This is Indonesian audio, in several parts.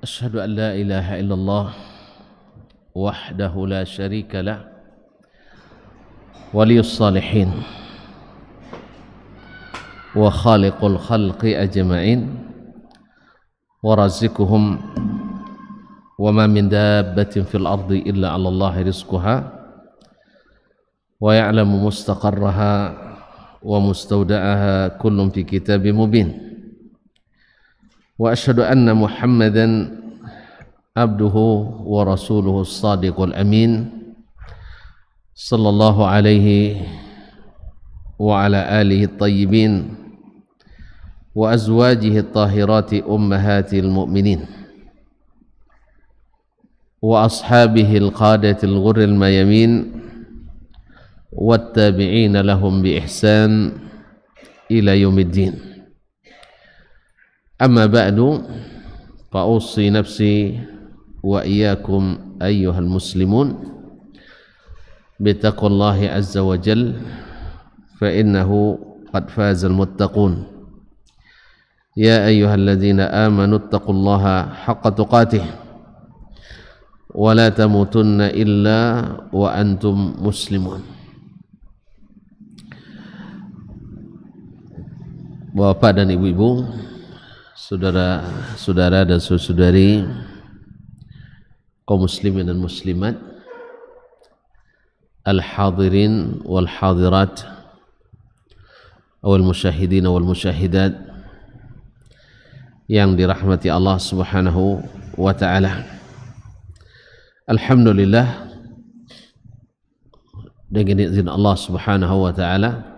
أشهد أن لا إله إلا الله وحده لا شريك له ولي الصالحين وخالق الخلق أجمعين ورازقهم وما من دابة في الأرض إلا على الله رزقها ويعلم مستقرها ومستودعها كل في كتاب مبين وأشهد أن محمدا عبده ورسوله الصادق الأمين صلى الله عليه وعلى آله الطيبين وأزواجه الطاهرات أمهات المؤمنين وأصحابه القادة الغر الميامين والتابعين لهم بإحسان إلى يوم الدين. أما بعد فأوصي نفسي وإياكم أيها المسلمون بتقوى الله عز وجل فإنه قد فاز المتقون. يا أيها الذين آمنوا اتقوا الله حق تقاته ولا تموتن إلا وأنتم مسلمون. Bapak dan ibu-ibu, saudara-saudara dan saudari kaum muslimin dan muslimat, al-hadirin wal hadirat wal musyahidin wal musyahidat yang dirahmati Allah Subhanahu wa taala. Alhamdulillah, dengan izin Allah Subhanahu wa taala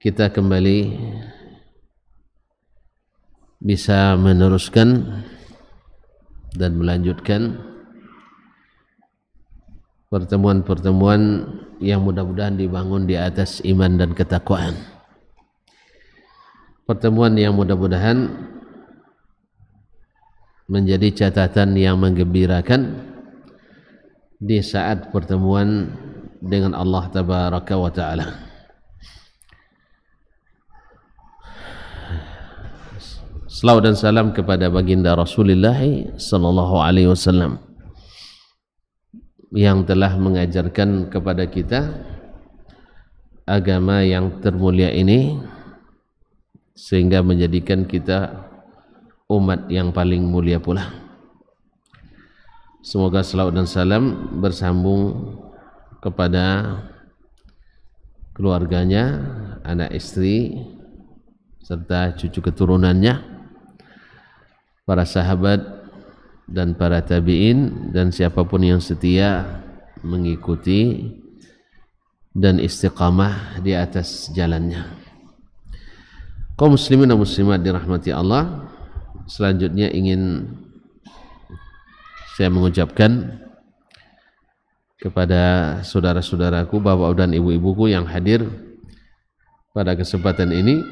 kita kembali bisa meneruskan dan melanjutkan pertemuan-pertemuan yang mudah-mudahan dibangun di atas iman dan ketakwaan. Pertemuan yang mudah-mudahan menjadi catatan yang menggembirakan di saat pertemuan dengan Allah Tabaraka wa Ta'ala. Salawat dan salam kepada baginda Rasulullah sallallahu alaihi wasallam yang telah mengajarkan kepada kita agama yang termulia ini sehingga menjadikan kita umat yang paling mulia pula. Semoga salawat dan salam bersambung kepada keluarganya, anak istri serta cucu keturunannya, para sahabat dan para tabi'in dan siapapun yang setia mengikuti dan istiqamah di atas jalannya. Kaum muslimin dan muslimat dirahmati Allah, selanjutnya ingin saya mengucapkan kepada saudara-saudaraku, bapak dan ibu-ibuku yang hadir pada kesempatan ini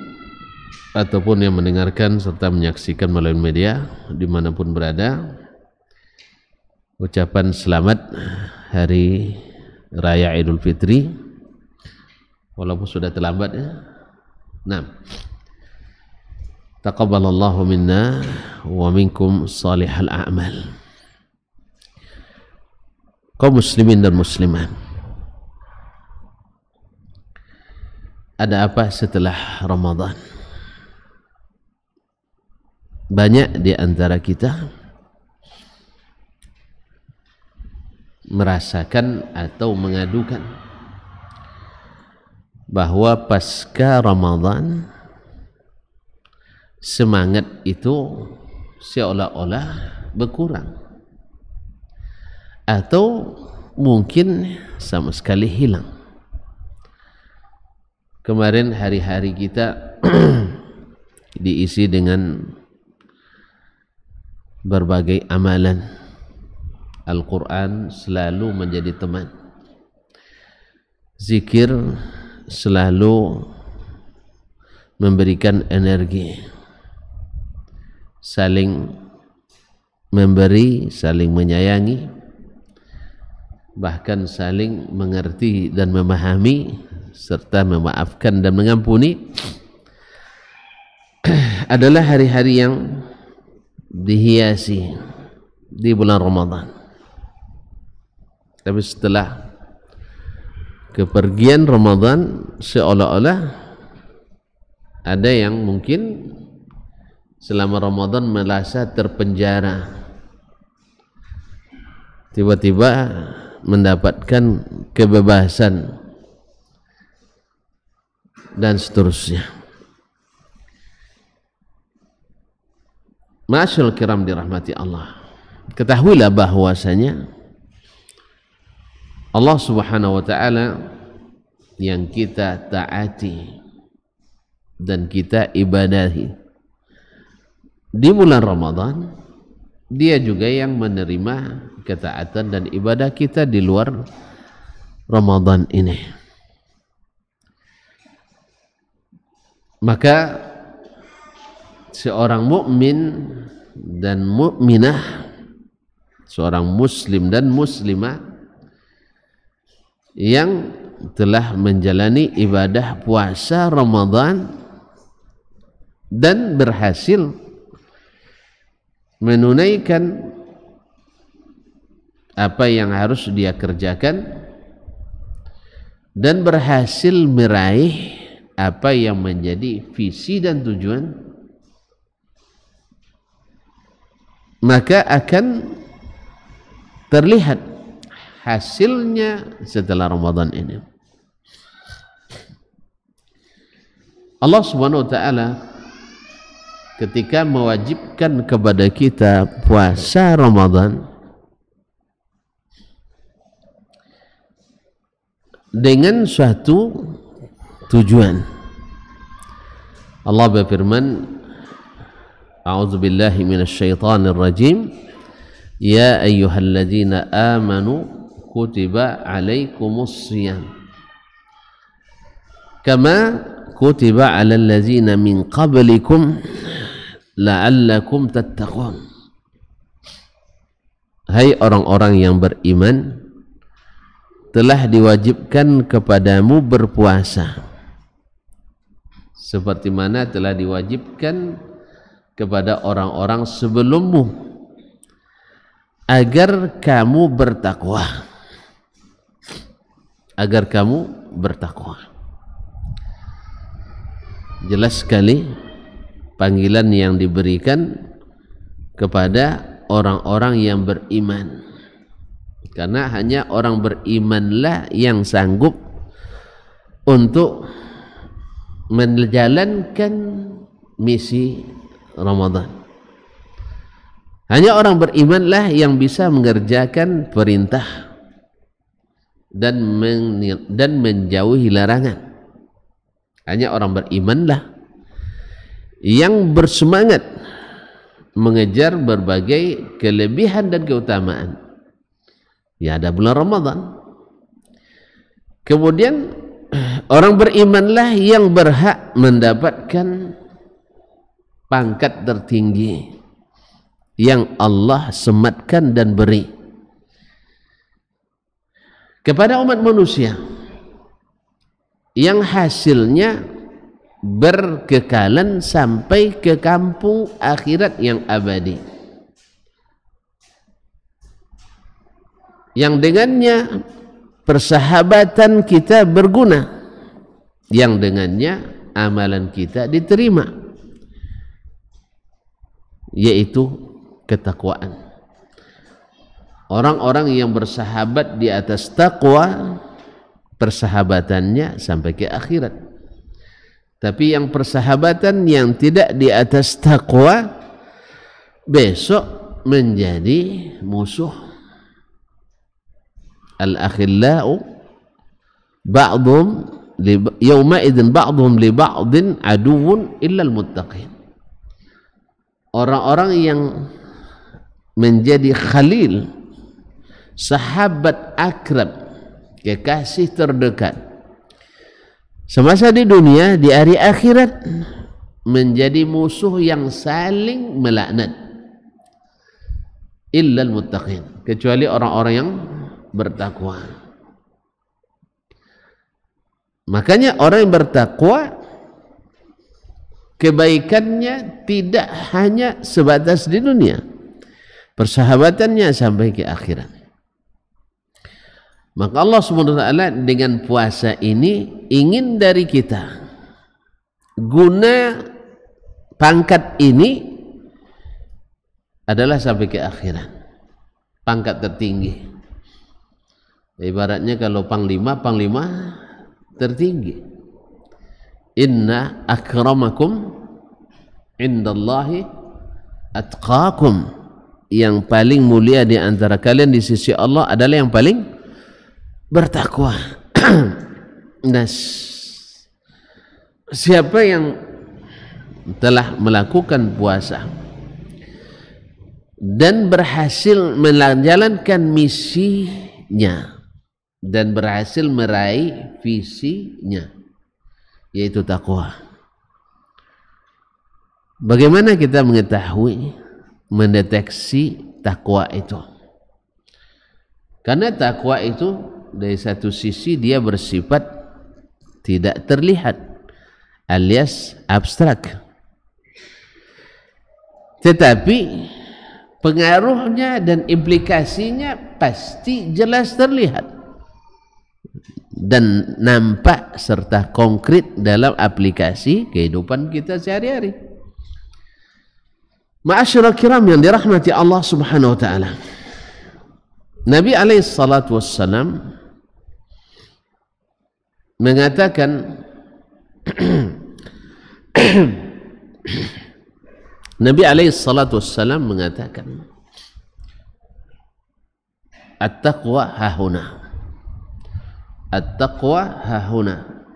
ataupun yang mendengarkan serta menyaksikan melalui media dimanapun berada, ucapan selamat Hari Raya Idul Fitri walaupun sudah terlambat ya. Nah, taqabbalallahu minna wa minkum salihal a'mal. Kaum muslimin dan muslimat, ada apa setelah Ramadan? Banyak di antara kita merasakan atau mengadukan bahwa pasca Ramadan semangat itu seolah-olah berkurang atau mungkin sama sekali hilang. Kemarin hari-hari kita diisi dengan berbagai amalan. Al-Quran selalu menjadi teman, zikir selalu memberikan energi, saling memberi, saling menyayangi, bahkan saling mengerti dan memahami serta memaafkan dan mengampuni adalah hari-hari yang dihiasi di bulan Ramadan. Tapi setelah kepergian Ramadan, seolah-olah ada yang mungkin selama Ramadan merasa terpenjara, tiba-tiba mendapatkan kebebasan dan seterusnya. Ma'asyiral kiram dirahmati Allah, ketahuilah bahwasanya Allah Subhanahu wa taala yang kita taati dan kita ibadahi di bulan Ramadan, Dia juga yang menerima ketaatan dan ibadah kita di luar Ramadan ini. Maka seorang mukmin dan mukminah, seorang muslim dan muslimah yang telah menjalani ibadah puasa Ramadan dan berhasil menunaikan apa yang harus dia kerjakan dan berhasil meraih apa yang menjadi visi dan tujuan, maka akan terlihat hasilnya setelah Ramadan ini. Allah Subhanahu wa taala ketika mewajibkan kepada kita puasa Ramadan dengan suatu tujuan. Allah berfirman, A'udzubillahi minasyaitonir rajim, ya ayyuhalladzina amanu kutiba alaikumus shiyam kama kutiba alal ladzina min qablikum la'allakum tattaqun. Hai orang-orang yang beriman, telah diwajibkan kepadamu berpuasa seperti mana telah diwajibkan kepada orang-orang sebelummu agar kamu bertakwa, agar kamu bertakwa. Jelas sekali panggilan yang diberikan kepada orang-orang yang beriman, karena hanya orang berimanlah yang sanggup untuk menjalankan misi Ramadan. Hanya orang berimanlah yang bisa mengerjakan perintah dan menjauhi larangan. Hanya orang berimanlah yang bersemangat mengejar berbagai kelebihan dan keutamaan. Ya, ada bulan Ramadan. Kemudian orang berimanlah yang berhak mendapatkan pangkat tertinggi yang Allah sematkan dan beri kepada umat manusia, yang hasilnya berkekalan sampai ke kampung akhirat yang abadi, yang dengannya persahabatan kita berguna, yang dengannya amalan kita diterima, yaitu ketakwaan. Orang-orang yang bersahabat di atas takwa, persahabatannya sampai ke akhirat. Tapi yang persahabatan yang tidak di atas takwa besok menjadi musuh. Al-akhillau ba'dhum yawma idzin ba'dhum li ba'din aduwwun illa al-muttaqin. Orang-orang yang menjadi khalil, sahabat akrab, kekasih terdekat semasa di dunia, di hari akhirat menjadi musuh yang saling melaknat. Illa al-muttaqin, kecuali orang-orang yang bertakwa. Makanya orang yang bertakwa kebaikannya tidak hanya sebatas di dunia, persahabatannya sampai ke akhirat. Maka Allah SWT dengan puasa ini ingin dari kita, guna pangkat ini adalah sampai ke akhirat, pangkat tertinggi. Ibaratnya kalau panglima tertinggi. Inna akramakum indallahi atqakum, yang paling mulia di antara kalian di sisi Allah adalah yang paling bertakwa. Nah, siapa yang telah melakukan puasa dan berhasil menjalankan misinya dan berhasil meraih visinya, yaitu takwa. Bagaimana kita mengetahui, mendeteksi takwa itu? Karena takwa itu dari satu sisi dia bersifat tidak terlihat alias abstrak, tetapi pengaruhnya dan implikasinya pasti jelas terlihat dan nampak serta konkret dalam aplikasi kehidupan kita sehari-hari. Ma'asyiral kiram yang dirahmati Allah Subhanahu wa taala, Nabi alaihi salatu wassalam mengatakan Nabi alaihi salatu wassalam mengatakan, at-taqwa hahuna, at-taqwa hahuna,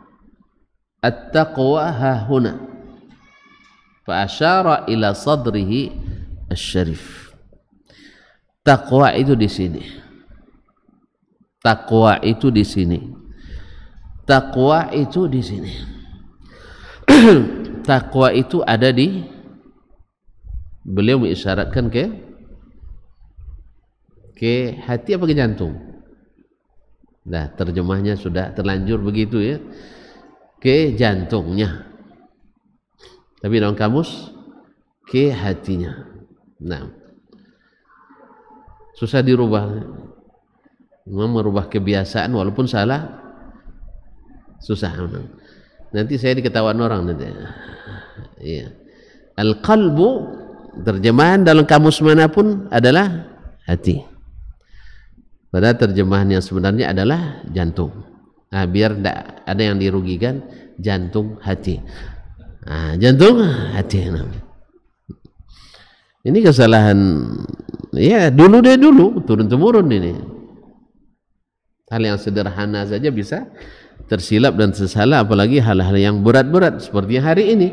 at-taqwa hahuna, fa asyara ila sadrihi asy-syarif. Takwa itu di sini, takwa itu di sini, takwa itu di sini. Takwa itu ada di, beliau mengisyaratkan ke hati apa ke jantung? Nah, terjemahnya sudah terlanjur begitu ya, ke jantungnya. Tapi dalam kamus ke hatinya. Nah, susah dirubah. Merubah kebiasaan walaupun salah susah. Nanti saya diketahuan orang nanti. Iya. Al-qalbu, terjemahan dalam kamus manapun adalah hati. Padahal terjemahan yang sebenarnya adalah jantung. Nah, biar tidak ada yang dirugikan, jantung hati. Nah, jantung hati. Nah. Ini kesalahan ya dulu turun temurun ini. Hal yang sederhana saja bisa tersilap dan tersalah, apalagi hal-hal yang berat-berat seperti hari ini.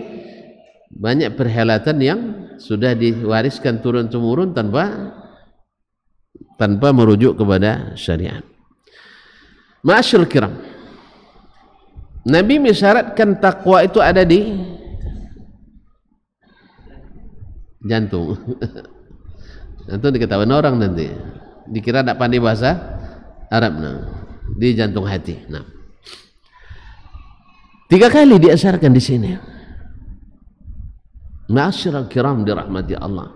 Banyak perhelatan yang sudah diwariskan turun temurun tanpa merujuk kepada syariat. Ma'asyiral kiram, Nabi mensyaratkan takwa itu ada di jantung. Jantung diketahui orang nanti, dikira tidak pandai bahasa Arab. Nah, di jantung hati. Nah, 3 kali diasarkan di sini. Ma'asyiral kiram dirahmati Allah.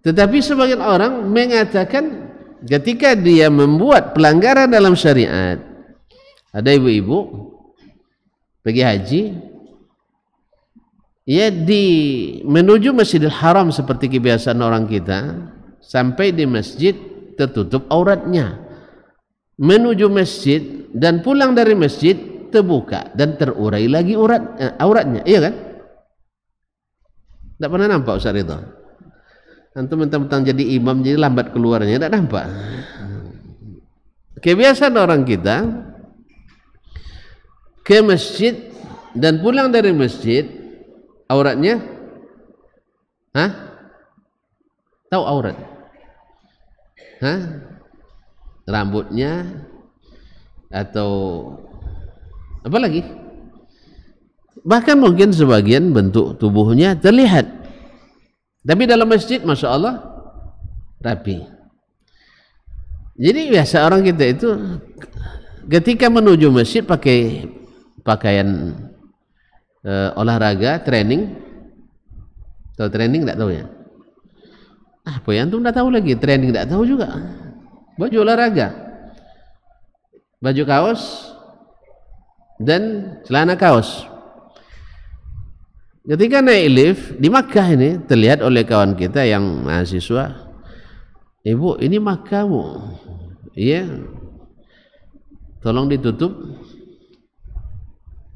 Tetapi sebagian orang mengatakan ketika dia membuat pelanggaran dalam syariat, ada ibu-ibu pergi haji, ya menuju Masjidil Haram seperti kebiasaan orang kita, sampai di masjid tertutup auratnya, menuju masjid dan pulang dari masjid terbuka dan terurai lagi auratnya, iya kan? Tidak pernah nampak Ustaz Ridha? Antum mentang-mentang jadi imam jadi lambat keluarnya, tidak nampak. Kebiasaan orang kita ke masjid dan pulang dari masjid auratnya, tahu aurat? Rambutnya atau apa lagi? Bahkan mungkin sebagian bentuk tubuhnya terlihat. Tapi dalam masjid, Masya Allah, rapi. Jadi biasa orang kita itu ketika menuju masjid pakai pakaian olahraga, training. Tahu training enggak tahu ya? Apa yang antum enggak tahu lagi? Training enggak tahu juga. Baju olahraga, baju kaos dan celana kaos. Ketika naik lift di Makkah ini terlihat oleh kawan kita yang mahasiswa, ibu ini Makkah bu, iya, tolong ditutup.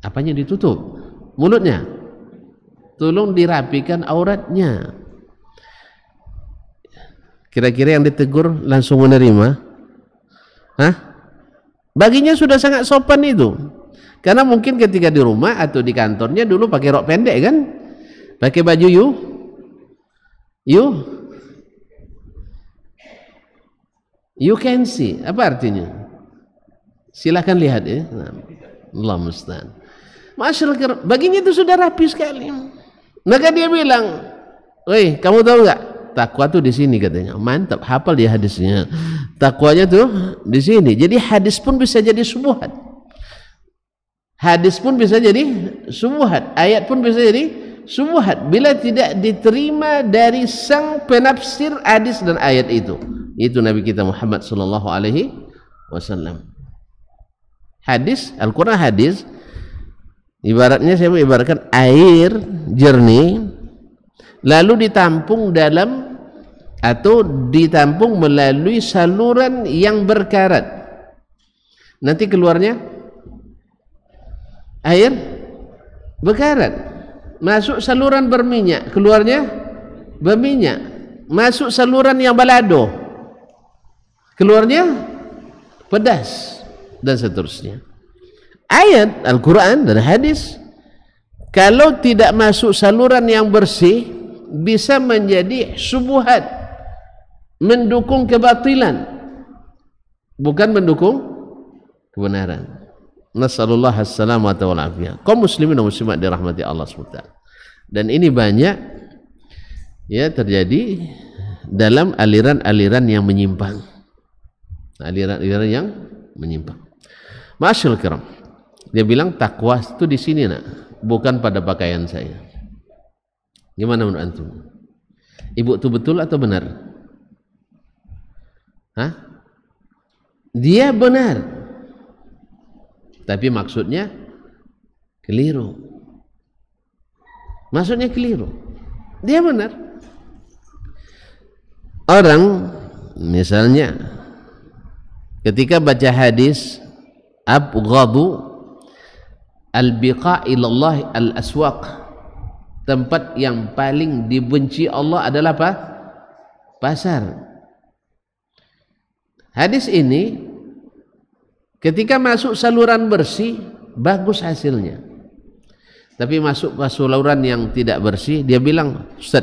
Apanya ditutup? Mulutnya. Tolong dirapikan auratnya. Kira-kira yang ditegur langsung menerima? Hah? Baginya sudah sangat sopan itu. Karena mungkin ketika di rumah atau di kantornya dulu pakai rok pendek kan? Pakai baju you can see. Apa artinya? Silakan lihat ya. Allah musta'an. Masyaallah, baginya itu sudah rapi sekali. Maka dia bilang, "Woi, kamu tahu enggak? Takwa tuh di sini," katanya. Mantap, hafal dia hadisnya. Takwanya tuh di sini. Jadi hadis pun bisa jadi syubhat. Hadis pun bisa jadi syubhat. Ayat pun bisa jadi syubhat bila tidak diterima dari sang penafsir hadis dan ayat itu. Itu Nabi kita Muhammad sallallahu alaihi wasallam. Hadis, Al-Quran hadis, ibaratnya saya ibaratkan air jernih lalu ditampung dalam atau ditampung melalui saluran yang berkarat. Nanti keluarnya air berkarat. Masuk saluran berminyak, keluarnya berminyak. Masuk saluran yang balado, keluarnya pedas, dan seterusnya. Ayat Al-Quran dan hadis kalau tidak masuk saluran yang bersih bisa menjadi syubhat, mendukung kebatilan, bukan mendukung kebenaran. Nasallallahu as-salamata wal afiyah. Kaum muslimin dan muslimat dirahmati Allah SWT. Dan ini banyak ya terjadi dalam aliran-aliran yang menyimpang. Aliran-aliran yang menyimpang. Masyaallah kiram. Dia bilang takwa itu di sini nak, bukan pada pakaian saya. Gimana menurut antum? Ibu itu betul atau benar? Hah? Dia benar, tapi maksudnya keliru. Maksudnya keliru. Dia benar. Orang misalnya ketika baca hadis abghadu al-biqa ilallah al-aswaq, tempat yang paling dibenci Allah adalah apa? Pasar. Hadis ini ketika masuk saluran bersih bagus hasilnya, tapi masuk ke saluran yang tidak bersih, dia bilang, "Ustaz,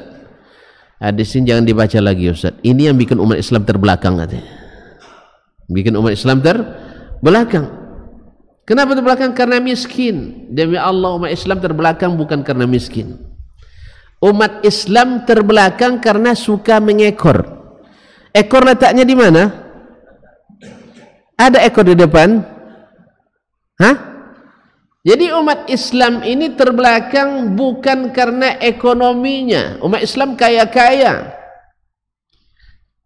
hadis ini jangan dibaca lagi Ustaz, ini yang bikin umat Islam terbelakang," katanya. Bikin umat Islam terbelakang. Kenapa terbelakang? Karena miskin. Demi Allah, umat Islam terbelakang bukan karena miskin. Umat Islam terbelakang karena suka mengekor. Ekor letaknya di mana? Ada ekor di depan? Hah? Jadi umat Islam ini terbelakang bukan karena ekonominya. Umat Islam kaya-kaya.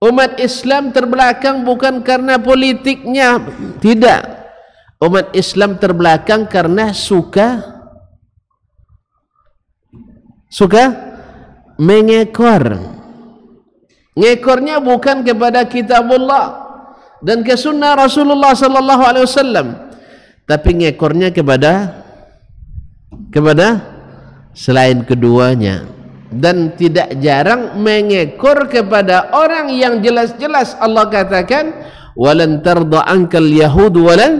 Umat Islam terbelakang bukan karena politiknya. Tidak. Umat Islam terbelakang karena suka mengekor. Ngekornya bukan kepada kitabullah dan ke sunnah Rasulullah sallallahu alaihi wasallam, tapi ngekornya kepada selain keduanya. Dan tidak jarang mengekor kepada orang yang jelas-jelas Allah katakan, walan tarda ankal yahud walan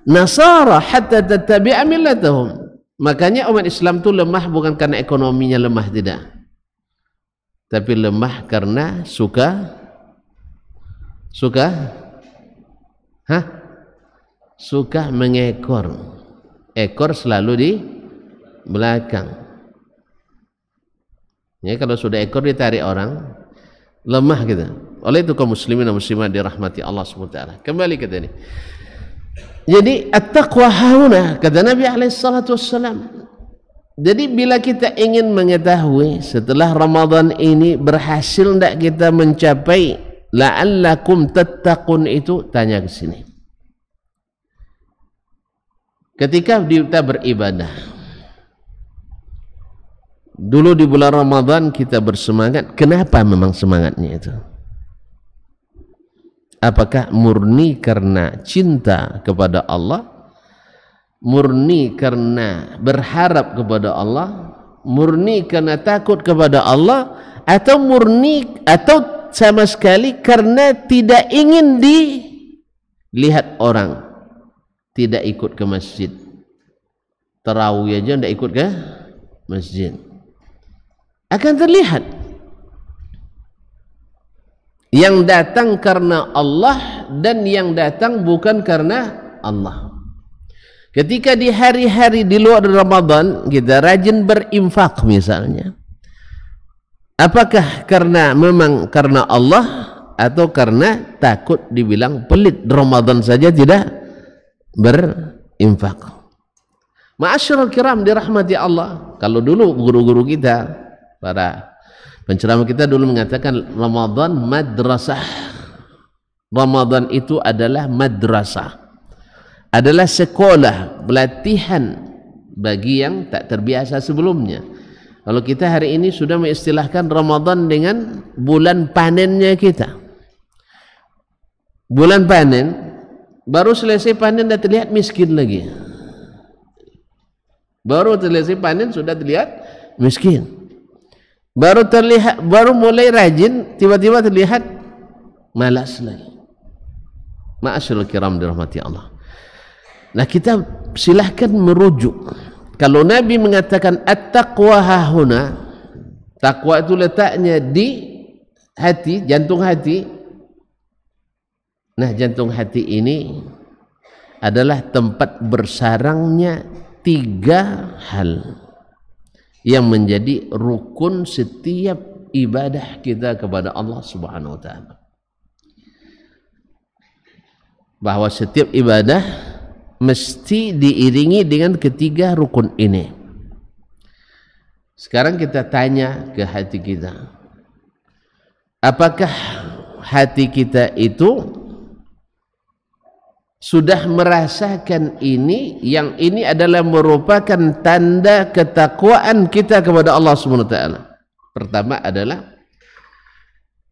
nasara hatta tattabi'a millatahum. Makanya umat Islam itu lemah bukan karena ekonominya lemah, tidak, tapi lemah karena suka mengekor. Ekor selalu di belakang. Ya, kalau sudah ekor ditarik orang, lemah kita. Oleh itu kaum muslimin dan muslimat dirahmati Allah SWT. Kembali ke tadi. Jadi at-taqwa hauna, kata Nabi alaihi salatu wassalam, Jadi bila kita ingin mengetahui setelah Ramadan ini berhasil tidak kita mencapai la'allakum tattaqun itu, tanya ke sini. Ketika kita beribadah, dulu di bulan Ramadan kita bersemangat, kenapa memang semangatnya itu? Apakah murni karena cinta kepada Allah? Murni karena berharap kepada Allah, murni karena takut kepada Allah, atau murni atau sama sekali karena tidak ingin dilihat orang, tidak ikut ke masjid, tarawih aja tidak ikut ke masjid, akan terlihat yang datang karena Allah dan yang datang bukan karena Allah. Ketika di hari-hari di luar Ramadan kita rajin berinfak misalnya, apakah karena memang karena Allah atau karena takut dibilang pelit Ramadan saja tidak berinfak? Ma'asyiral kiram dirahmati Allah. Kalau dulu guru-guru kita, para penceramah kita dulu mengatakan Ramadan madrasah. Ramadan itu adalah madrasah, adalah sekolah, pelatihan bagi yang tak terbiasa sebelumnya. Kalau kita hari ini sudah mengistilahkan Ramadan dengan bulan panennya kita. Bulan panen, baru selesai panen dah terlihat miskin lagi. Baru selesai panen sudah terlihat miskin. Baru terlihat, baru mulai rajin, tiba-tiba terlihat malas lagi. Ma'asyiral kiram dirahmati Allah. Nah, kita silahkan merujuk. Kalau Nabi mengatakan at-taqwa hahuna, takwa itu letaknya di hati, jantung hati. Nah, jantung hati ini adalah tempat bersarangnya 3 hal yang menjadi rukun setiap ibadah kita kepada Allah Subhanahu wa taala. Bahwa setiap ibadah mesti diiringi dengan 3 rukun ini. Sekarang kita tanya ke hati kita, apakah hati kita itu sudah merasakan ini, yang ini adalah merupakan tanda ketakwaan kita kepada Allah Subhanahu wa taala? Pertama adalah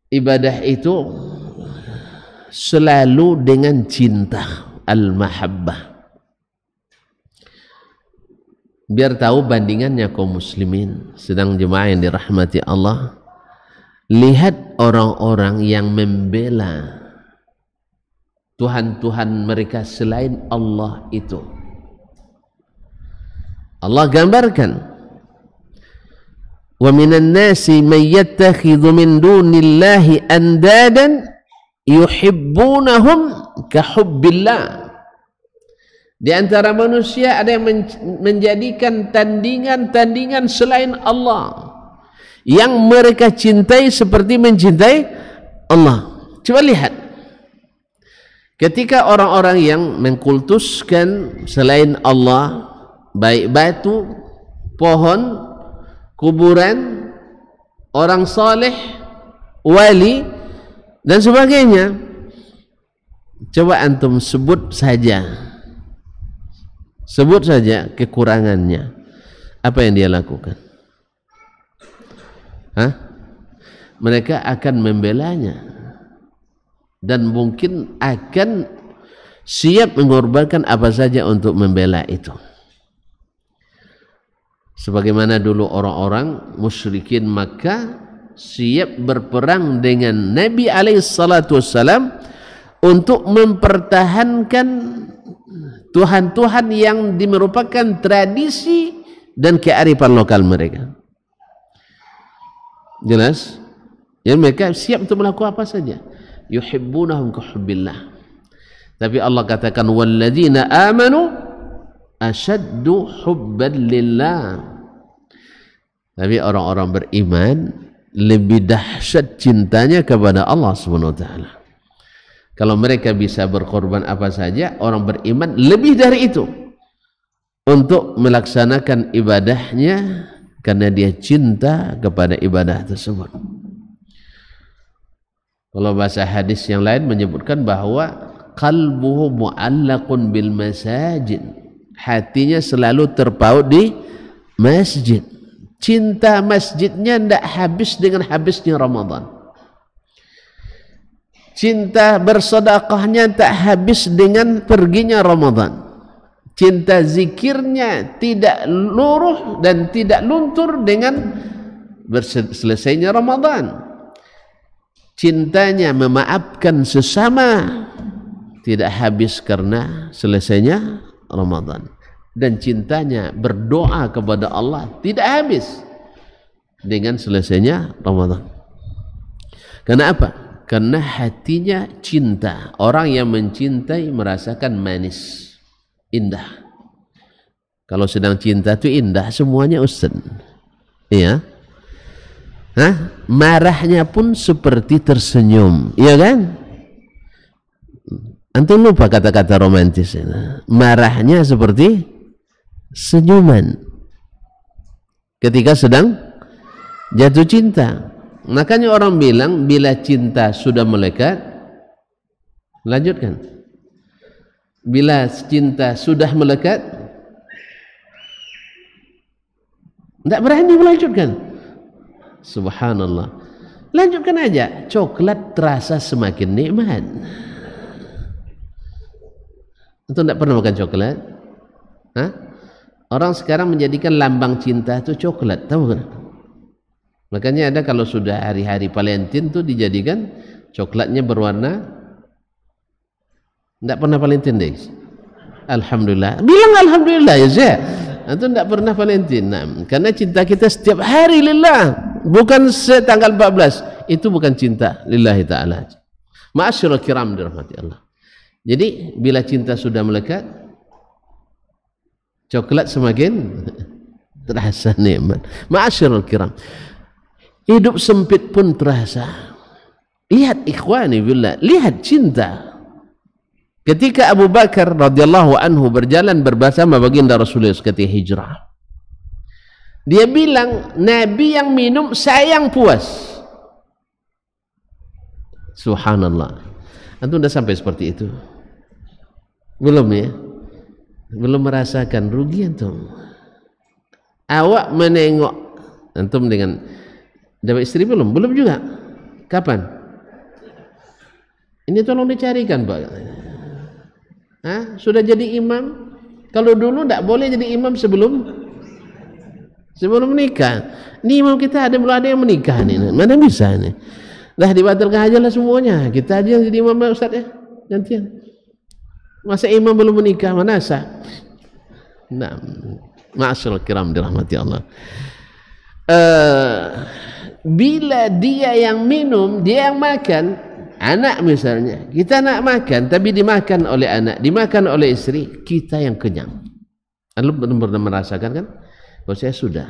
ibadah itu selalu dengan cinta, al-mahabbah. Biar tahu bandingannya kaum muslimin, sedang jemaah yang dirahmati Allah, lihat orang-orang yang membela Tuhan-Tuhan mereka selain Allah itu. Allah gambarkan, wa minan nasi may yattakhidhu min dunillahi andadan yuhibbunahum ka hubbillah. Di antara manusia ada yang menjadikan tandingan-tandingan selain Allah yang mereka cintai seperti mencintai Allah. Coba lihat, ketika orang-orang yang mengkultuskan selain Allah, baik batu, pohon, kuburan, orang saleh, wali dan sebagainya, coba antum sebut saja kekurangannya. Apa yang dia lakukan? Mereka akan membelanya dan mungkin akan siap mengorbankan apa saja untuk membela itu. Sebagaimana dulu orang-orang musyrikin Makkah siap berperang dengan Nabi SAW untuk mempertahankan Tuhan-Tuhan yang merupakan tradisi dan kearifan lokal mereka. Jelas? Yang mereka siap untuk melakukan apa saja. Yuhibbunahum ka hubbillah. Tapi Allah katakan walladzina amanu asyaddu hubban lillah. Tapi orang-orang beriman lebih dahsyat cintanya kepada Allah Subhanahu wa taala. Kalau mereka bisa berkorban apa saja, orang beriman lebih dari itu. untuk melaksanakan ibadahnya karena dia cinta kepada ibadah tersebut. Kalau bahasa hadis yang lain menyebutkan bahwa qalbuhu mu'allaqun bil masajid, hatinya selalu terpaut di masjid. Cinta masjidnya tidak habis dengan habisnya Ramadan. Cinta bersedekahnya tak habis dengan perginya Ramadan. Cinta zikirnya tidak luruh dan tidak luntur dengan selesainya Ramadan. Cintanya memaafkan sesama tidak habis karena selesainya Ramadan. Dan cintanya berdoa kepada Allah tidak habis dengan selesainya Ramadan. Kenapa? Karena hatinya cinta. Orang yang mencintai merasakan manis, indah. Kalau sedang cinta itu indah semuanya, Ustaz. Iya. Marahnya pun seperti tersenyum, iya kan? Antum lupa kata-kata romantis. Marahnya seperti senyuman ketika sedang jatuh cinta. Makanya orang bilang bila cinta sudah melekat, lanjutkan. Bila cinta sudah melekat, tidak berani melanjutkan. Subhanallah. Lanjutkan aja. Coklat terasa semakin nikmat. Itu tidak pernah makan coklat? Orang sekarang menjadikan lambang cinta itu coklat, tahu kan? Makanya ada kalau sudah hari-hari Valentine tuh dijadikan coklatnya berwarna. Tidak pernah Valentine deh. Alhamdulillah. Bilang alhamdulillah ya saya. Itu tidak pernah Valentine. Nah, karena cinta kita setiap hari lillah, bukan setanggal 14. Itu bukan cinta lillahi ta'ala. Ma'asyiral kiram dirahmati Allah. Jadi bila cinta sudah melekat, coklat semakin terasa nikmat. Ma'asyiral kiram. Hidup sempit pun terasa. Lihat ikhwani billah, lihat cinta. Ketika Abu Bakar radhiyallahu anhu berjalan bersama baginda Rasulullah ketika hijrah, dia bilang, Nabi yang minum saya yang puas. Subhanallah. Antum sudah sampai seperti itu? Belum ya? Belum merasakan rugi antum. Awak menengok antum dengan dapat istri belum? Belum juga. Kapan? Ini tolong dicarikan, Pak. Sudah jadi imam? Kalau dulu tidak boleh jadi imam sebelum menikah. Ini imam kita belum ada yang menikah nih. Mana bisa nih? Dah dibatalkan aja lah semuanya. Kita aja yang jadi imam, Ustaz ya. Gantian. Masa imam belum menikah, mana sah? Nah, ma'asyiral kiram dirahmati Allah. Bila dia yang minum, dia yang makan, anak misalnya, kita nak makan tapi dimakan oleh anak, dimakan oleh istri, kita yang kenyang. Anda benar-benar merasakan kan? Kalau saya sudah.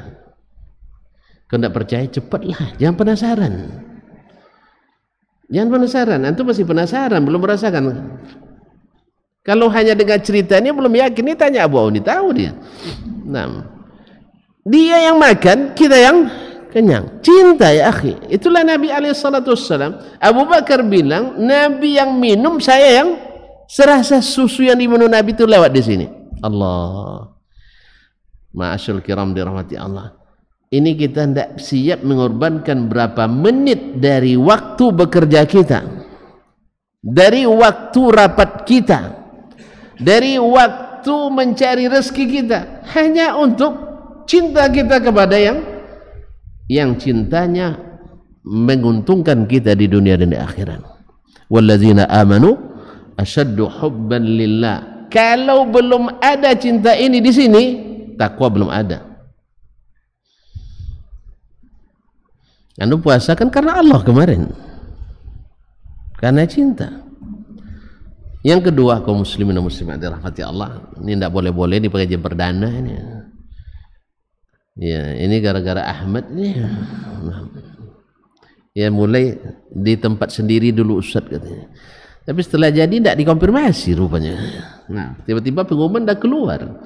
Kalau tidak percaya cepatlah, jangan penasaran. Jangan penasaran, antum masih penasaran, belum merasakan. Kalau hanya dengan ceritanya belum yakin, ini tanya Abu Auni, tahu dia. Nah, dia yang makan, kita yang kenyang. Cinta ya akhi. Itulah Nabi SAW. Abu Bakar bilang, Nabi yang minum, saya yang serasa susu yang diminum Nabi itu lewat di sini. Allah. Ma'asyul kiram dirahmati Allah. Ini kita tidak siap mengorbankan berapa menit dari waktu bekerja kita, dari waktu rapat kita, dari waktu mencari rezeki kita, hanya untuk cinta kita kepada yang cintanya menguntungkan kita di dunia dan di akhirat. Walladzina amanu asyaddu hubban lillah. Kalau belum ada cinta ini di sini, takwa belum ada. Anda puasa kan karena Allah kemarin, karena cinta. Yang kedua, kaum muslimin dan muslimat dirahmati Allah, ini tidak boleh-boleh di pengajian perdana ini. Ya, ini gara-gara Ahmad ini. Ya, mulai di tempat sendiri dulu Ustaz katanya. Tapi setelah jadi tidak dikonfirmasi rupanya. Nah, tiba-tiba pengumuman dah keluar.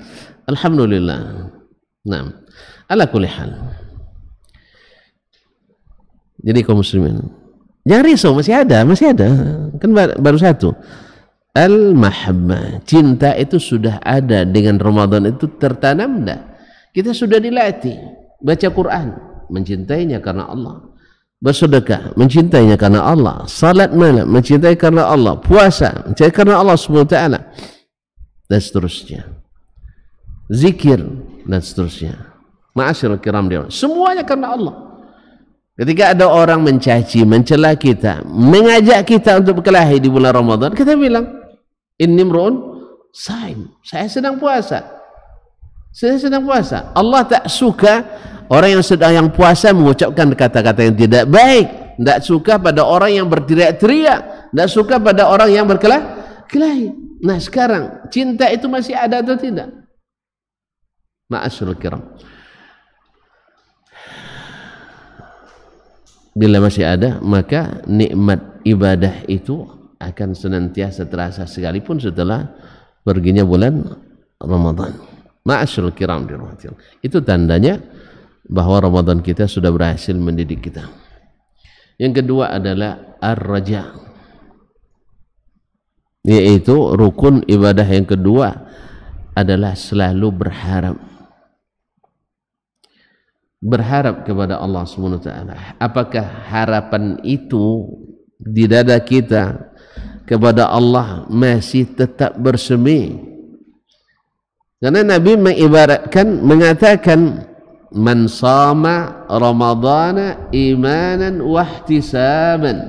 Alhamdulillah. Nah, ala kulli hal. Jadi kaum muslimin, jangan risau, masih ada. Kan baru satu. Al-mahabbah, cinta itu sudah ada dengan Ramadan itu tertanam dah. Kita sudah dilatih baca Quran, mencintainya karena Allah. Bersedekah, mencintainya karena Allah. Salat malam, mencintai karena Allah. Puasa, mencintai karena Allah SWT, dan seterusnya. Zikir dan seterusnya. Ma'asyiral kiram, semuanya karena Allah. Ketika ada orang mencaci, mencela kita, mengajak kita untuk berkelahi di bulan Ramadan, kita bilang, inni mru'un shaim, saya sedang puasa. Allah tak suka orang yang sedang puasa mengucapkan kata-kata yang tidak baik. Tidak suka pada orang yang berteriak-teriak. Tidak suka pada orang yang berkelahi. Nah sekarang cinta itu masih ada atau tidak? Ma'asyiral kiram, bila masih ada, maka nikmat ibadah itu akan senantiasa terasa sekalipun setelah perginya bulan Ramadan. Ma'asyiral kiram, itu tandanya bahwa Ramadan kita sudah berhasil mendidik kita. Yang kedua adalah ar-raja, yaitu rukun ibadah yang kedua adalah selalu berharap kepada Allah SWT. Apakah harapan itu di dada kita kepada Allah masih tetap bersemi? Karena Nabi mengatakan, man sama Ramadana imanan wahtisaban,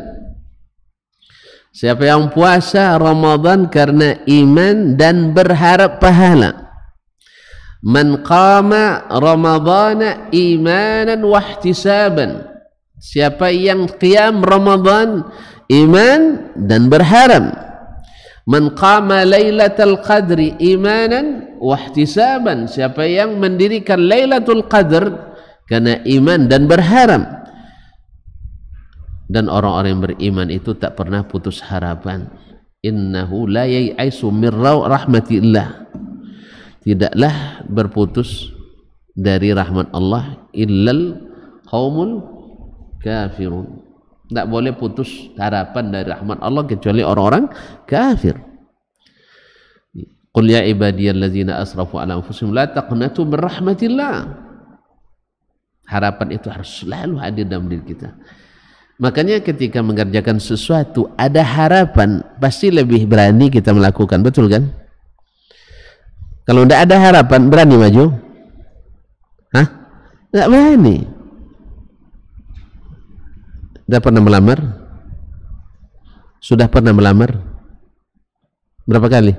siapa yang puasa Ramadan karena iman dan berharap pahala. Man qama Ramadana imanan wahtisaban, siapa yang qiyam Ramadan iman dan berharap. Man qama lailatul qadri imanan wahtisaban, siapa yang mendirikan lailatul qadr karena iman dan berharap. Dan orang-orang yang beriman itu tak pernah putus harapan. Innahu la yai'aisu min rahmatillah, tidaklah berputus dari rahmat Allah illal qaumul kafirun. Tidak boleh putus harapan dari rahmat Allah kecuali orang-orang kafir. Qul ya ibadiyalladzina asrafu ala anfusihim la taqnatu min rahmatillah. Harapan itu harus selalu hadir dalam diri kita. Makanya ketika mengerjakan sesuatu ada harapan, pasti lebih berani kita melakukan, betul kan? Kalau tidak ada harapan, berani maju? Hah? Tidak berani. Sudah pernah melamar? Sudah pernah melamar? Berapa kali?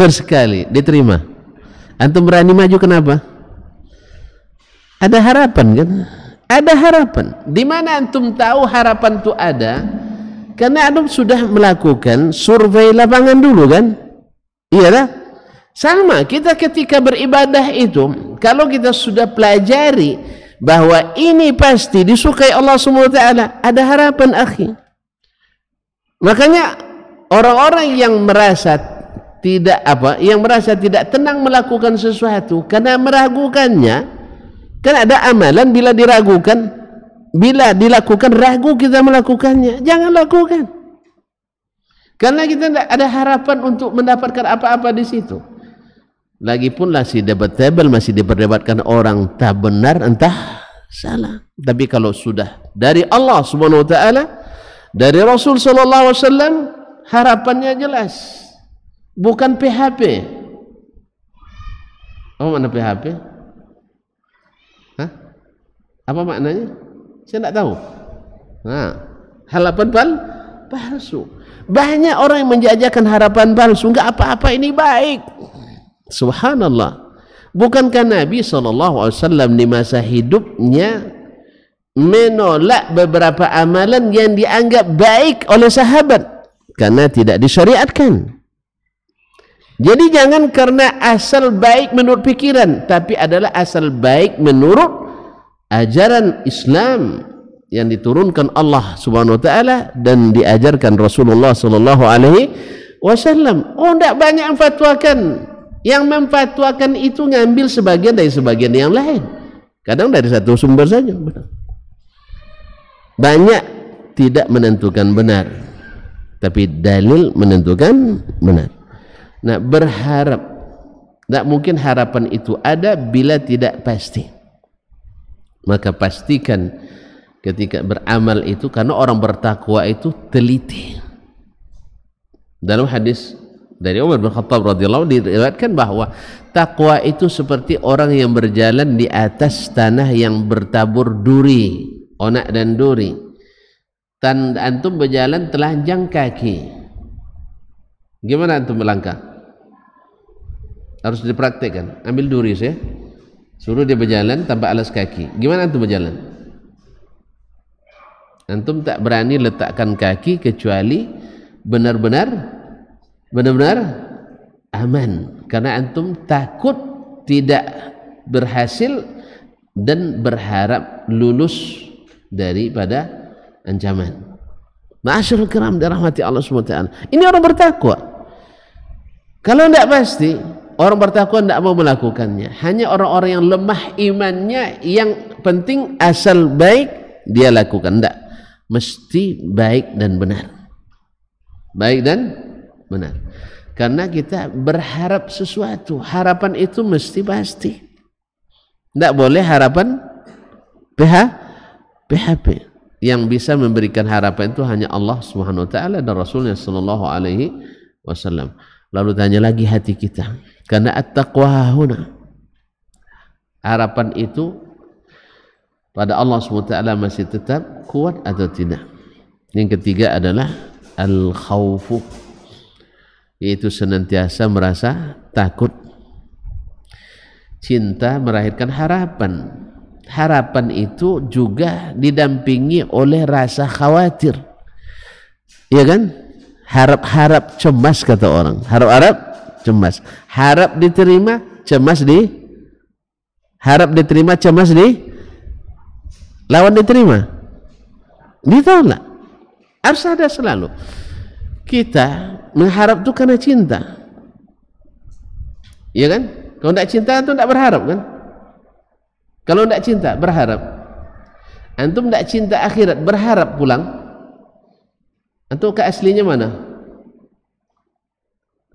Sekali. Diterima. Antum berani maju kenapa? Ada harapan kan? Ada harapan. Di mana antum tahu harapan itu ada? Karena antum sudah melakukan survei lapangan dulu kan? Iyalah. Sama kita ketika beribadah itu, kalau kita sudah pelajari bahwa ini pasti disukai Allah SWT, ada harapan akhi. Makanya orang-orang yang merasa tidak tenang melakukan sesuatu karena meragukannya, kan ada amalan bila diragukan, bila dilakukan ragu kita melakukannya, jangan lakukan. Karena kita tidak ada harapan untuk mendapatkan apa-apa di situ. Lagipun masih debatable, masih diperdebatkan orang, entah benar entah salah. Tapi kalau sudah dari Allah Subhanahu wa taala, dari Rasul sallallahu alaihi wasallam, harapannya jelas. Bukan PHP. Apa makna PHP? Hah? Apa maknanya? Saya tidak tahu. Nah, harapan palsu. Banyak orang yang menjajakan harapan palsu, enggak apa-apa ini baik. Subhanallah. Bukankah Nabi SAW di masa hidupnya menolak beberapa amalan yang dianggap baik oleh sahabat karena tidak disyariatkan? Jadi jangan karena asal baik menurut pikiran, tapi adalah asal baik menurut ajaran Islam yang diturunkan Allah Subhanahu wa taala dan diajarkan Rasulullah sallallahu alaihi wasallam. Oh, tidak banyak yang fatwakan. Yang memfatwakan itu ngambil sebagian dari sebagian yang lain. Kadang dari satu sumber saja. Banyak tidak menentukan benar, tapi dalil menentukan benar. Nah, berharap, tidak mungkin harapan itu ada bila tidak pasti. Maka pastikan ketika beramal itu, karena orang bertakwa itu teliti. Dalam hadis dari Umar bin Khattab radhiyallahu anhu diriwayatkan bahwa takwa itu seperti orang yang berjalan di atas tanah yang bertabur duri, onak dan duri. Antum berjalan telanjang kaki, gimana antum melangkah? Harus dipraktikkan. Ambil duri saya, suruh dia berjalan tanpa alas kaki, gimana antum berjalan? Antum tak berani letakkan kaki kecuali benar-benar aman, karena antum takut tidak berhasil dan berharap lulus daripada ancaman. Ma'asyiral kiram dirahmati Allah SWT. Ini orang bertakwa. Kalau tidak pasti, orang bertakwa tidak mau melakukannya. Hanya orang-orang yang lemah imannya, yang penting asal baik dia lakukan. Tidak, mesti baik dan benar. Baik dan benar. Karena kita berharap sesuatu, harapan itu mesti pasti. Tidak boleh harapan PHP. Yang bisa memberikan harapan itu hanya Allah Subhanahu wa taala dan Rasulnya sallallahu alaihi wasallam. Lalu tanya lagi hati kita, karena at-taqwa huna. Harapan itu pada Allah Subhanahu wa taala masih tetap kuat atau tidak? Yang ketiga adalah al-khaufu, yaitu senantiasa merasa takut. Cinta melahirkan harapan. Harapan itu juga didampingi oleh rasa khawatir, ya kan? Harap-harap cemas, kata orang. Harap-harap cemas. Harap diterima, cemas harap diterima, cemas lawan diterima, ditolak. Harus ada selalu. Kita mengharap itu karena cinta, ya kan? Kalau tidak cinta itu tidak berharap, kan? Kalau tidak cinta, berharap. Antum tidak cinta akhirat, berharap pulang. Antum ke aslinya mana?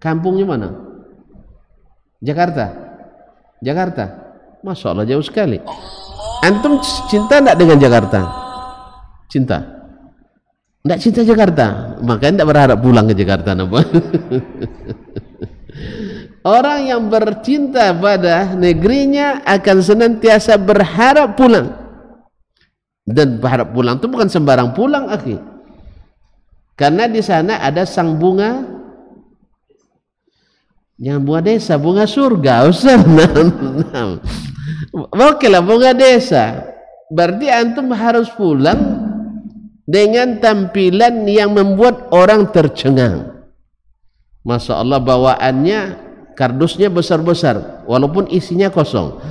Kampungnya mana? Jakarta. Masya Allah, jauh sekali. Antum cinta tidak dengan Jakarta? Cinta. Tidak cinta Jakarta, makanya tidak berharap pulang ke Jakarta. Orang yang bercinta pada negerinya akan senantiasa berharap pulang. Dan berharap pulang itu bukan sembarang pulang, akhi. Karena di sana ada sang bunga, yang bunga desa, bunga surga. Oke lah, bunga desa. Berarti antum harus pulang dengan tampilan yang membuat orang tercengang. Masya Allah, bawaannya, kardusnya besar-besar walaupun isinya kosong.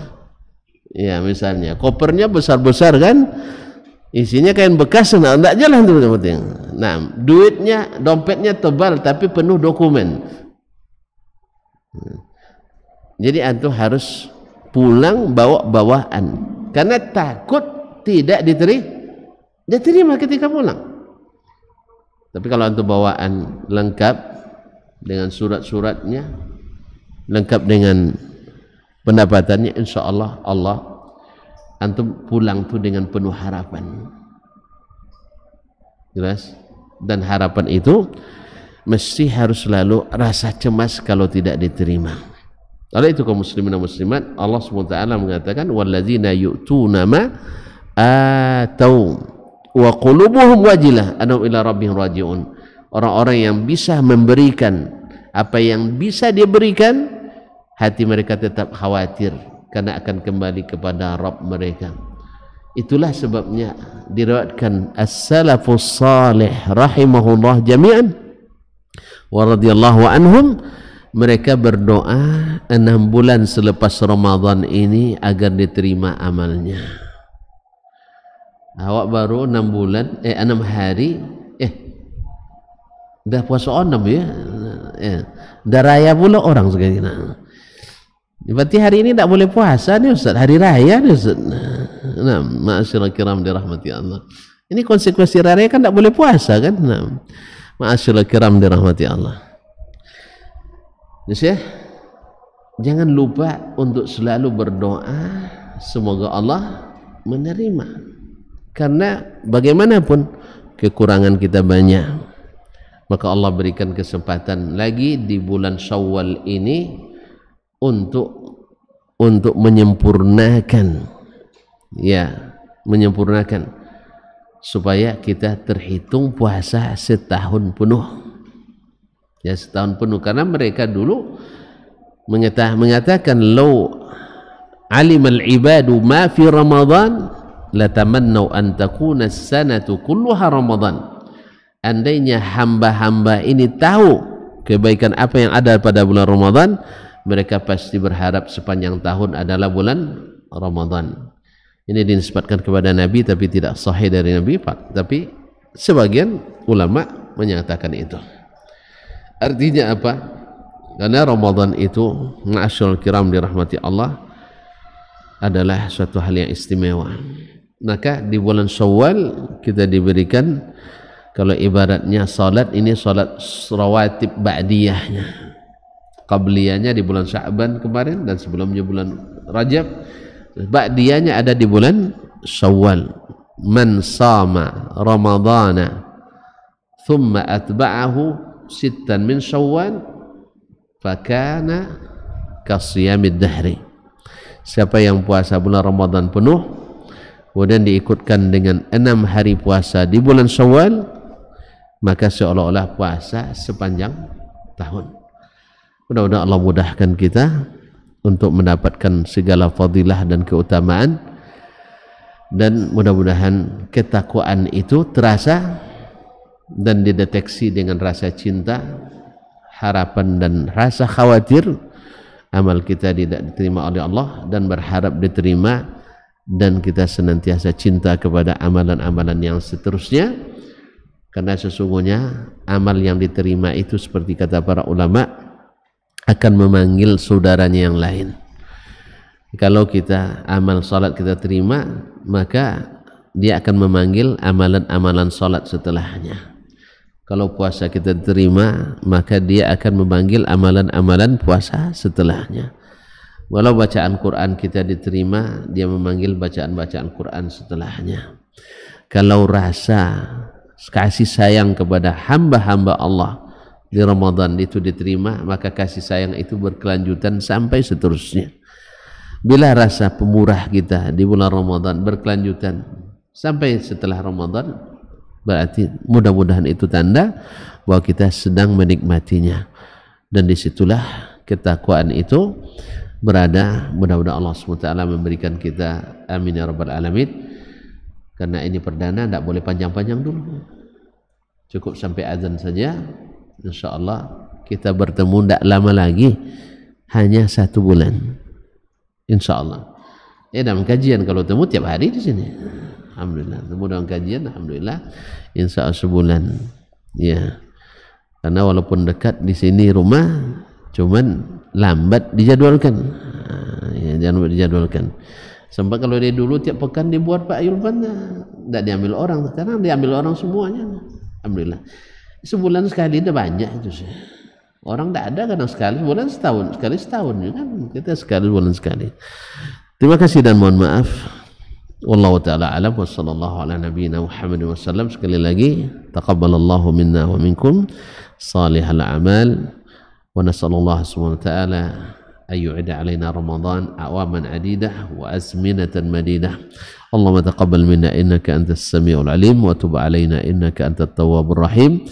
Ya, misalnya kopernya besar-besar kan, isinya kain bekas, enggak jalan tuh penting. Nah, duitnya, dompetnya tebal tapi penuh dokumen. Jadi antum harus pulang bawa bawaan karena takut tidak diterima ketika pulang. Tapi kalau antum bawaan lengkap dengan surat-suratnya, lengkap dengan pendapatannya, insya Allah antum pulang tuh dengan penuh harapan. Jelas? Dan harapan itu mesti harus selalu rasa cemas kalau tidak diterima. Oleh itu kaum muslimin dan muslimat, Allah SWT mengatakan walladzina yu'tuna ma atau wa qulubuhum wajilah annahum ila rabbihim raji'un. Orang-orang yang bisa memberikan apa yang bisa dia berikan, hati mereka tetap khawatir karena akan kembali kepada Rabb mereka. Itulah sebabnya diriwayatkan as-salafus salih rahimahullah jami'an wa radhiyallahu anhum, mereka berdoa 6 bulan selepas Ramadan ini agar diterima amalnya. Awak baru 6 bulan 6 hari dah puasa 6 ya, Dah raya pula orang sekali. Berarti hari ini tak boleh puasa ni Ustaz, hari raya ni Ustaz. Nah, ma'asyiral kiram dirahmati Allah. Ini konsekuensi raya kan tak boleh puasa kan? Nah, ma'asyiral kiram dirahmati Allah. Jadi, jangan lupa untuk selalu berdoa semoga Allah menerima. Karena bagaimanapun kekurangan kita banyak, maka Allah berikan kesempatan lagi di bulan Syawal ini untuk menyempurnakan, menyempurnakan supaya kita terhitung puasa setahun penuh, setahun penuh. Karena mereka dulu mengatakan law alimal ibadu ma fi Ramadan latamannau an takuna as-sanatu kulluha Ramadan. Andainya hamba-hamba ini tahu kebaikan apa yang ada pada bulan Ramadan, mereka pasti berharap sepanjang tahun adalah bulan Ramadan. Ini dinisbatkan kepada Nabi tapi tidak sahih dari Nabi, tapi sebagian ulama menyatakan itu. Artinya apa? Karena Ramadan itu, ma'asyiral kiram dirahmati Allah, adalah suatu hal yang istimewa. Maka di bulan Syawal kita diberikan, kalau ibaratnya salat ini salat rawatib ba'diyahnya, qabliyahnya di bulan Sya'ban kemarin dan sebelumnya bulan Rajab, ba'diyahnya ada di bulan Syawal. Man sama Ramadana thumma atba'ahu sittan min Syawal fakana kasiyamid dahri. Siapa yang puasa bulan Ramadan penuh kemudian diikutkan dengan 6 hari puasa di bulan Syawal, maka seolah-olah puasa sepanjang tahun. Mudah-mudahan Allah mudahkan kita untuk mendapatkan segala fadilah dan keutamaan, dan mudah-mudahan ketakwaan itu terasa dan dideteksi dengan rasa cinta, harapan dan rasa khawatir amal kita tidak diterima oleh Allah dan berharap diterima, dan kita senantiasa cinta kepada amalan-amalan yang seterusnya, karena sesungguhnya amal yang diterima itu seperti kata para ulama akan memanggil saudaranya yang lain. Kalau kita amal salat kita terima, maka dia akan memanggil amalan-amalan salat setelahnya. Kalau puasa kita terima, maka dia akan memanggil amalan-amalan puasa setelahnya. Walau bacaan Quran kita diterima, dia memanggil bacaan-bacaan Quran setelahnya. Kalau rasa kasih sayang kepada hamba-hamba Allah di Ramadan itu diterima, maka kasih sayang itu berkelanjutan sampai seterusnya. Bila rasa pemurah kita di bulan Ramadan berkelanjutan sampai setelah Ramadan, berarti mudah-mudahan itu tanda bahwa kita sedang menikmatinya, dan disitulah ketakwaan itu berada. Mudah-mudahan Allah SWT memberikan kita, amin ya rabbal alamin. Karena ini perdana, tidak boleh panjang-panjang dulu, cukup sampai azan saja. InsyaAllah kita bertemu tidak lama lagi, hanya 1 bulan InsyaAllah. Dalam kajian kalau temu tiap hari di sini, alhamdulillah. Temu dalam kajian, alhamdulillah, InsyaAllah sebulan. Ya, karena walaupun dekat di sini rumah, cuman lambat dijadwalkan. Jangan dijadwalkan. Sampai kalau dia dulu tiap pekan dibuat Pak Yulpan, tidak diambil orang. Sekarang diambil orang semuanya. Alhamdulillah. Sebulan sekali dah banyak itu. Orang tidak ada kadang sekali, bulan setahun sekali, setahun kan kita sekali, bulan sekali. Terima kasih dan mohon maaf. Wallahu taala alam wa sallallahu ala nabiyyina Muhammad wasallam. Sekali lagi, taqabbalallahu minna wa minkum salihal a'mal, wa nasallallahu subhanahu wa ta'ala an yu'ida alaina Ramadan a'waman adidah wa azminatan madidah. Allahumma taqabbal minna innaka antas samiul alim wa tub alaina innaka antat tawwabur rahim.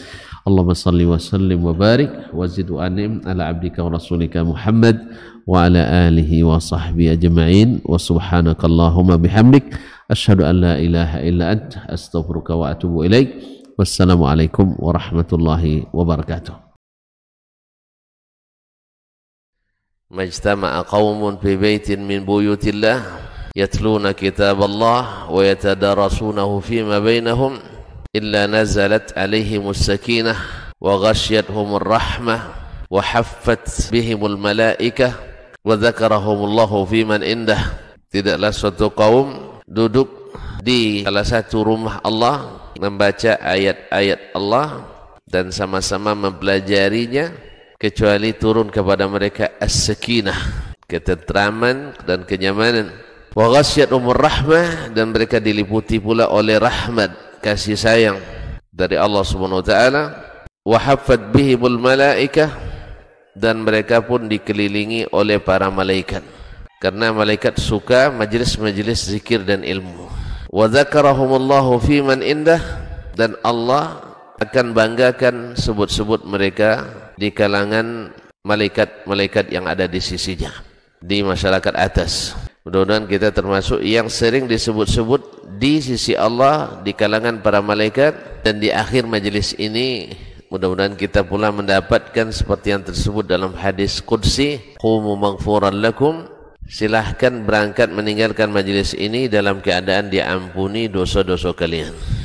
Allahumma salli wa sallim wa barik wa zid wa anim ala abdika wa rasulika Muhammad wa ala alihi wa sahbihi ajma'in. Wa subhanaka Allahumma bihamdik asyhadu an la ilaha illa anta astaghfiruka wa atubu ilaik. Wassalamu alaikum warahmatullahi wabarakatuh. Majtama'a qaumun fi baitin min buyutillah yatluna kitaballah wa yatadarasunahu fima bainahum illa nazalat alaihimus sakinah wa ghashiyatuhumur rahmah wa haffat bihimul malaikah wa dzakarahumullahu fi man indah. Tidaklah suatu kaum duduk di salah satu rumah Allah membaca ayat-ayat Allah dan sama-sama mempelajarinya kecuali turun kepada mereka as-sakinah, ketentraman dan kenyamanan. Wa ghasyiyatuhumur rahmah, dan mereka diliputi pula oleh rahmat, kasih sayang dari Allah Subhanahu wa taala. Wa haffat bihimul malaikah, dan mereka pun dikelilingi oleh para malaikat, karena malaikat suka majlis-majlis zikir dan ilmu. Wa dzakarahumullahu fi man indah, dan Allah akan banggakan sebut-sebut mereka di kalangan malaikat-malaikat yang ada di sisinya, di masyarakat atas. Mudah-mudahan kita termasuk yang sering disebut-sebut di sisi Allah di kalangan para malaikat, dan di akhir majelis ini mudah-mudahan kita pula mendapatkan seperti yang tersebut dalam hadis qudsi, qumu maghfuran lakum, silahkan berangkat meninggalkan majelis ini dalam keadaan diampuni dosa-dosa kalian.